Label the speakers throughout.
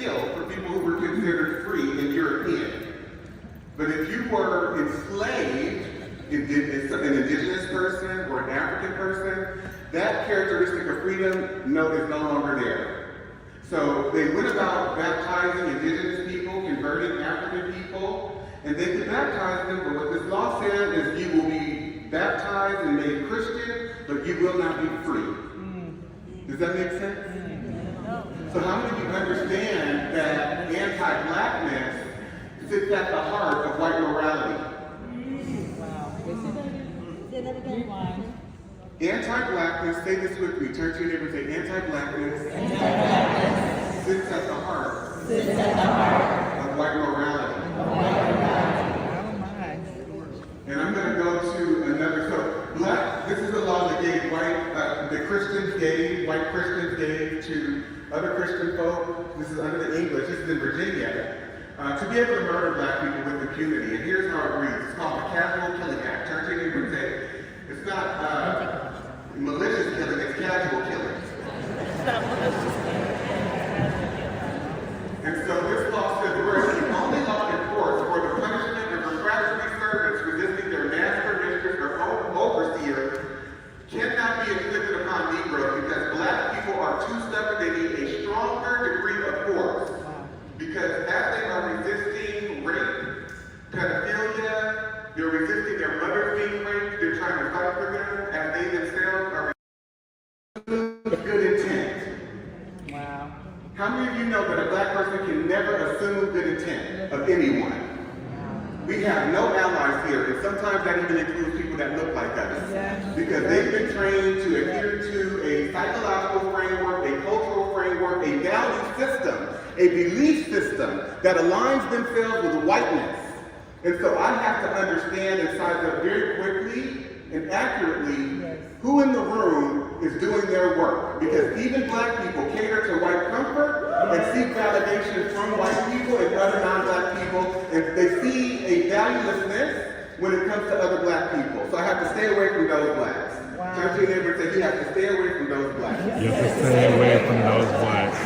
Speaker 1: still for people who were considered free and European. But if you were enslaved, an indigenous person or an African person, that characteristic of freedom is no longer there. So they went about baptizing indigenous people, converting African people, and they could baptize them, but what this law said is you will be baptized and made Christian, but you will not be free. Does that make sense? So how many of you understand that anti-blackness sits at the heart of white morality? Anti-blackness, say this with me, turn to your neighbor and say, anti-blackness sits at the heart of white morality. And I'm going to go to another, this is the law that gave white Christians gave to other Christian folk. This is under the English, this is in Virginia, to be able to murder black people with impunity. And here's how it reads. It's called the Casual Killing Act. Turn to your neighbor and say, it's not malicious killing, it's casual killing. And so this law says, whereas the only law in force for the punishment of refractory servants resisting their master, mistress, or overseer cannot be inflicted upon Negroes because black people are too stubborn, they need a stronger degree of force. Because as they are resisting rape, pedophilia, they're resisting their mothers being raped, they're trying to fight for them, as they themselves are resisting good intent. Wow. How many of you know that a black person can never assume good intent of anyone? We have no allies here, and sometimes that even includes people that look like us. Because they've been trained to adhere to a psychological framework, a cultural framework, a value system, a belief system that aligns themselves with whiteness. And so I have to understand and size up very quickly and accurately who in the room is doing their work. Because even black people cater to white comfort and seek validation from white people and other non-black people, and they see a valuelessness when it comes to other black people. So I have to stay away from those blacks. Turn to your neighbor and say, you have to stay away from those blacks.
Speaker 2: You have to stay away from those blacks.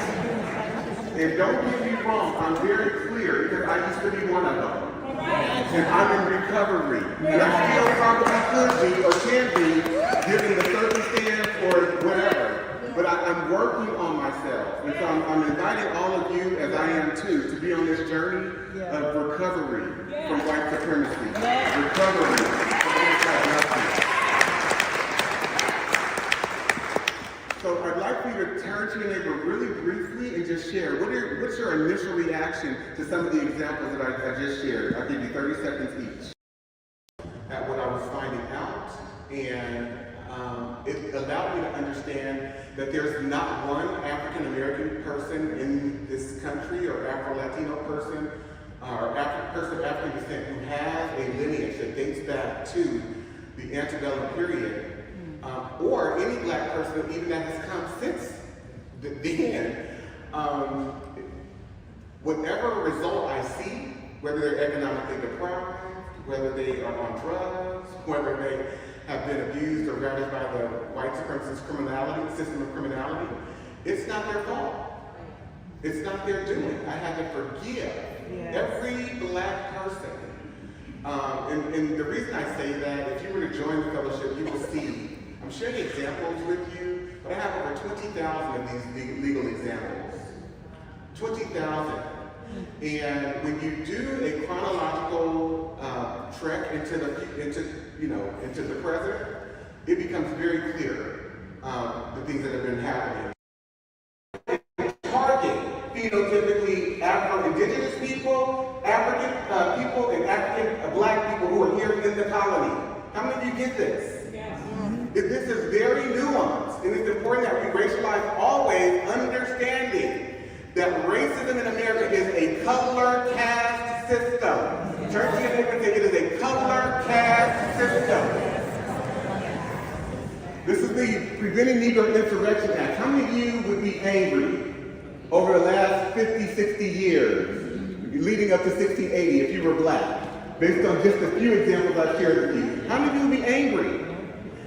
Speaker 1: And don't get me wrong, I'm very clear because I used to be one of them. And I'm in recovery. And I still probably could be or can be given the circumstance or whatever. But I'm working on myself. And so I'm inviting all of you, as I am too, to be on this journey of recovery from white supremacy. Recovery from anti-blackness. So I'd like for you to turn to your neighbor really briefly and just share. What's your initial reaction to some of the examples that I just shared? I'll give you 30 seconds each at what I was finding out. And it allowed me to understand that there's not one African-American person in this country or Afro-Latino person or person of African descent who has a lineage that dates back to the antebellum period. Or any black person, even that has come since then, whatever result I see, whether they're economically deprived, whether they are on drugs, whether they have been abused or ravaged by the white supremacist system of criminality, it's not their fault. It's not their doing. I have to forgive every black person. And the reason I say that, if you were to join the fellowship, you will see. I'm sharing examples with you, but I have over 20,000 of these legal examples. 20,000. And when you do a chronological trek into the present, it becomes very clear the things that have been happening. Target phenotypically Afro-Indigenous people, African people, and African black people who are here in the colony. How many of you get this? This is very nuanced, and it's important that we racialize always, understanding that racism in America is a color caste system. Turn to your neighbor and say it is a color caste system. This is the Preventing Negro Insurrection Act. How many of you would be angry over the last 50, 60 years, leading up to 1680 if you were black? Based on just a few examples I've shared with you. How many of you would be angry?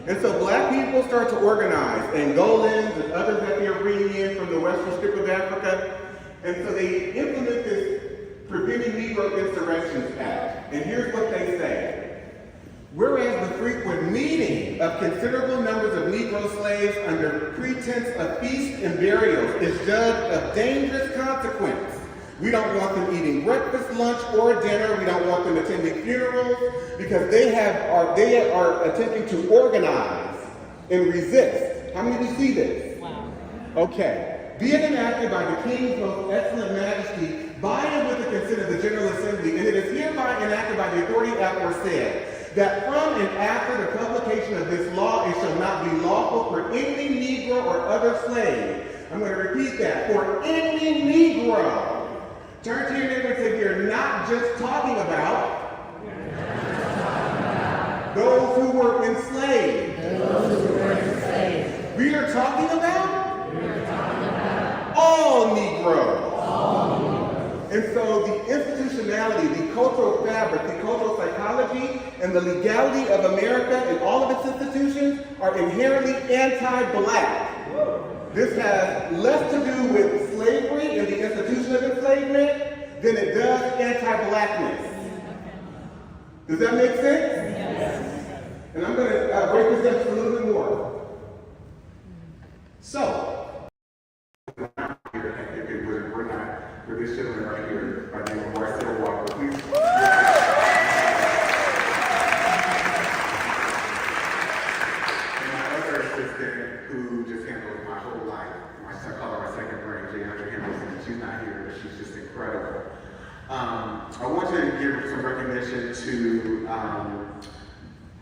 Speaker 1: And so black people start to organize, Angolans and others that they're bringing in from the western strip of Africa, And so they implement this Preventing Negro Insurrections Act. And here's what they say. Whereas the frequent meeting of considerable numbers of Negro slaves under pretense of feasts and burials is judged of dangerous consequence. We don't want them eating breakfast, lunch, or dinner. We don't want them attending funerals because they are attempting to organize and resist. How many of you see this? Wow. Okay. Be it enacted by the King's most excellent majesty, by and with the consent of the General Assembly, and it is hereby enacted by the authority aforesaid, that from and after the publication of this law, it shall not be lawful for any Negro or other slave. I'm going to repeat that. For any Negro. Turn to your neighbor and say, we are not just talking about those who were enslaved. We are talking about all Negroes. And so the institutionality, the cultural fabric, the cultural psychology, and the legality of America and all of its institutions are inherently anti-black. This has less to do with slavery and the institution of enslavement than it does anti-blackness. Does that make sense? Yes. And I'm going to break this down just a little bit more. So, we're this gentleman right here, by the name of Marcel Walker. Please. And my other assistant, who just handles my whole life, I call her my second brain, Jayandra Henderson. She's not here, but she's just incredible. I want to give some recognition to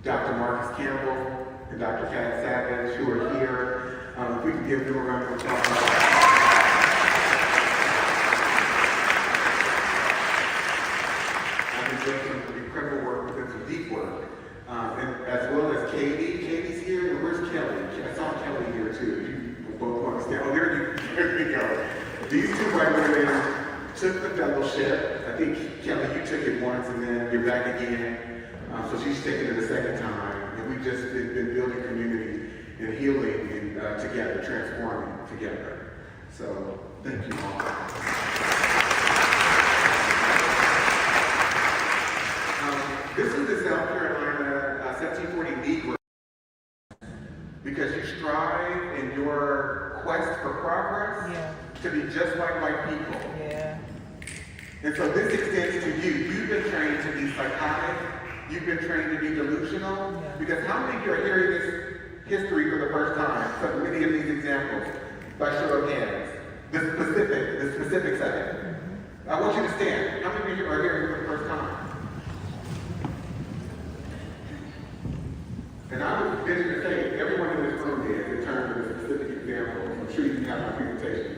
Speaker 1: Dr. Marcus Campbell and Dr. Pat Savage, who are here. If we can give them a round of applause. Some incredible work with some deep work, and as well as Katie. Katie's here, and where's Kelly? I saw Kelly here too. You both want to stand. Oh, there you go. These two white women took the fellowship. I think Kelly, you took it once, and then you're back again. So she's taking it a second time, and we've just been building community and healing and together, transforming together. So thank you all. This is the South Carolina 1740 Negro, because you strive in your quest for progress to be just like white people. Yeah. And so this extends to you. You've been trained to be psychotic. You've been trained to be delusional. Because how many of you are hearing this history for the first time? So many of these examples, by show of hands. The specifics of it. I want you to stand. How many of you are hearing it for the first time? And I would venture to say everyone in this room is, in terms of the specific examples. I'm sure you can have my presentation.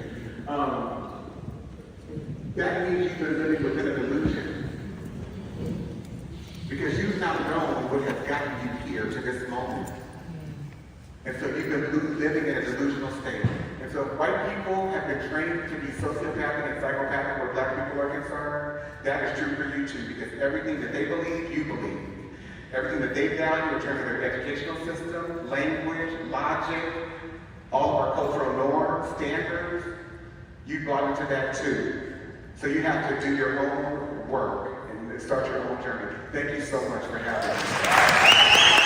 Speaker 1: That means you've been living within a delusion. Because you've not known what has gotten you here to this moment. And so you've been living in a delusional state. And so if white people have been trained to be sociopathic and psychopathic where black people are concerned, that is true for you too, because everything that they believe, you believe. Everything that they value in terms of their educational system, language, logic, all of our cultural norms, standards, you brought into that too. So you have to do your own work and start your own journey. Thank you so much for having me.